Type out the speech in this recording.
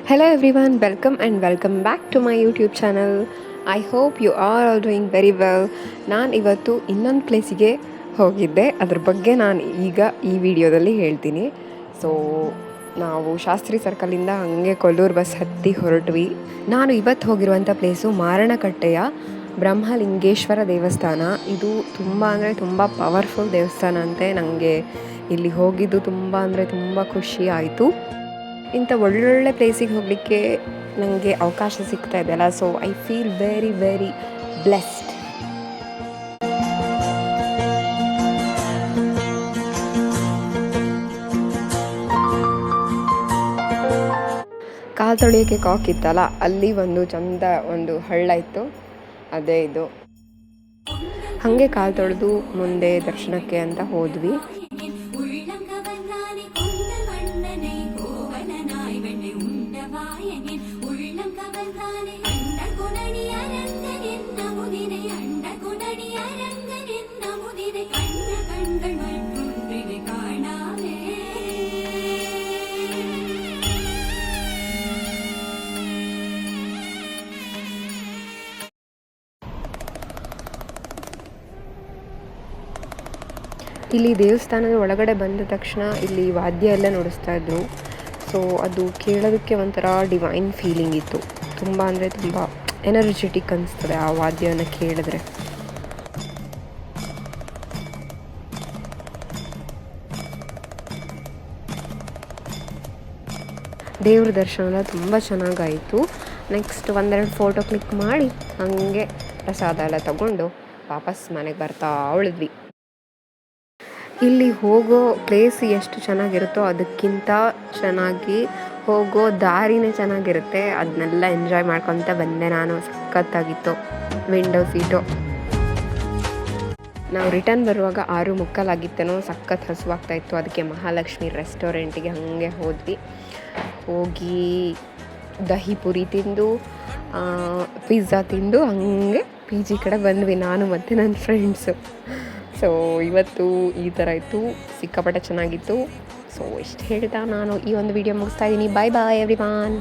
Hello everyone, welcome back to my YouTube channel. I hope you are all doing very well. ನಾನು ಇವತ್ತು ಇನ್ನೊಂದು ಪ್ಲೇಸಿಗೆ ಹೋಗಿದ್ದೆ, ಅದ್ರ ಬಗ್ಗೆ ನಾನು ಈಗ ಈ ವಿಡಿಯೋದಲ್ಲಿ ಹೇಳ್ತೀನಿ. ಸೊ ನಾವು ಶಾಸ್ತ್ರಿ ಸರ್ಕಲಿಂದ ಹಾಗೆ ಕೊಲ್ಲೂರು ಬಸ್ ಹತ್ತಿ ಹೊರಟ್ವಿ. ನಾನು ಇವತ್ತು ಹೋಗಿರುವಂಥ ಪ್ಲೇಸು ಮಾರಣಕಟ್ಟೆಯ ಬ್ರಹ್ಮಲಿಂಗೇಶ್ವರ ದೇವಸ್ಥಾನ. ಇದು ತುಂಬ ಅಂದರೆ ತುಂಬ ಪವರ್ಫುಲ್ ದೇವಸ್ಥಾನ ಅಂತೆ. ನನಗೆ ಇಲ್ಲಿ ಹೋಗಿದ್ದು ತುಂಬ ಖುಷಿ ಆಯಿತು. ಇಂಥ ಒಳ್ಳೊಳ್ಳೆ ಪ್ಲೇಸಿಗೆ ಹೋಗಲಿಕ್ಕೆ ನನಗೆ ಅವಕಾಶ ಸಿಗ್ತಾ ಇದೆಯಲ್ಲ, so I feel very blessed. ಕಾಲು ತೊಳೆಯೋಕ್ಕೆ ಕಾಕ್ ಇತ್ತಲ್ಲ, ಅಲ್ಲಿ ಒಂದು ಹಳ್ಳ ಇತ್ತು, ಅದೇ ಇದು. ಹಾಗೆ ಕಾಲು ತೊಳೆದು ಮುಂದೆ ದರ್ಶನಕ್ಕೆ ಅಂತ ಹೋದ್ವಿ. ಇಲ್ಲಿ ದೇವಸ್ಥಾನದ ಒಳಗಡೆ ಬಂದ ತಕ್ಷಣ ಇಲ್ಲಿ ವಾದ್ಯ ಎಲ್ಲ ನುಡಿಸ್ತಾ ಇದ್ರು. ಸೊ ಅದು ಕೇಳೋದಕ್ಕೆ ಒಂಥರ ಡಿವೈನ್ ಫೀಲಿಂಗ್ ಇತ್ತು. ತುಂಬ ಅಂದರೆ ತುಂಬ ಎನರ್ಜೆಟಿಕ್ ಅನಿಸ್ತದೆ ಆ ವಾದ್ಯವನ್ನು ಕೇಳಿದ್ರೆ. ದೇವ್ರ ದರ್ಶನ ಎಲ್ಲ ತುಂಬ ಚೆನ್ನಾಗಾಯಿತು. ನೆಕ್ಸ್ಟ್ ಒಂದೆರಡು ಫೋಟೋ ಕ್ಲಿಕ್ ಮಾಡಿ ಹಾಗೆ ಪ್ರಸಾದ ಎಲ್ಲ ತಗೊಂಡು ವಾಪಸ್ ಮನೆಗೆ ಬರ್ತಾ ಉಳಿದ್ವಿ. ಇಲ್ಲಿ ಹೋಗೋ ಪ್ಲೇಸ್ ಎಷ್ಟು ಚೆನ್ನಾಗಿರುತ್ತೋ ಅದಕ್ಕಿಂತ ಚೆನ್ನಾಗಿ ಹೋಗೋ ದಾರಿನೇ ಚೆನ್ನಾಗಿರುತ್ತೆ. ಅದನ್ನೆಲ್ಲ ಎಂಜಾಯ್ ಮಾಡ್ಕೊತ ಬಂದೆ ನಾನು. ಸಖತ್ತಾಗಿತ್ತು. Window seat. ನಾವು ರಿಟರ್ನ್ ಬರುವಾಗ 6:45 ಆಗಿತ್ತೇನೋ. ಸಖತ್ ಹಸುವಾಗ್ತಾಯಿತ್ತು. ಅದಕ್ಕೆ ಮಹಾಲಕ್ಷ್ಮಿ ರೆಸ್ಟೋರೆಂಟಿಗೆ ಹಾಗೆ ಹೋದ್ವಿ. ಹೋಗಿ ದಹಿ ಪುರಿ ತಿಂದು ಪಿಜ್ಜಾ ತಿಂದು ಹಾಗೆ ಪಿ ಜಿ ಕಡೆ ಬಂದ್ವಿ, ನಾನು ಮತ್ತು ನನ್ನ ಫ್ರೆಂಡ್ಸು. ಸೊ ಇವತ್ತು ಈ ಥರ ಇತ್ತು. ಸಿಕ್ಕಾಪಟ್ಟೆ ಚೆನ್ನಾಗಿತ್ತು. ಸೊ ಇಷ್ಟು ಹೇಳ್ತಾ ನಾನು ಈ ಒಂದು ವಿಡಿಯೋ ಮುಗಿಸ್ತಾ ಇದ್ದೀನಿ. ಬಾಯ್ ಎವ್ರಿವಾನ್.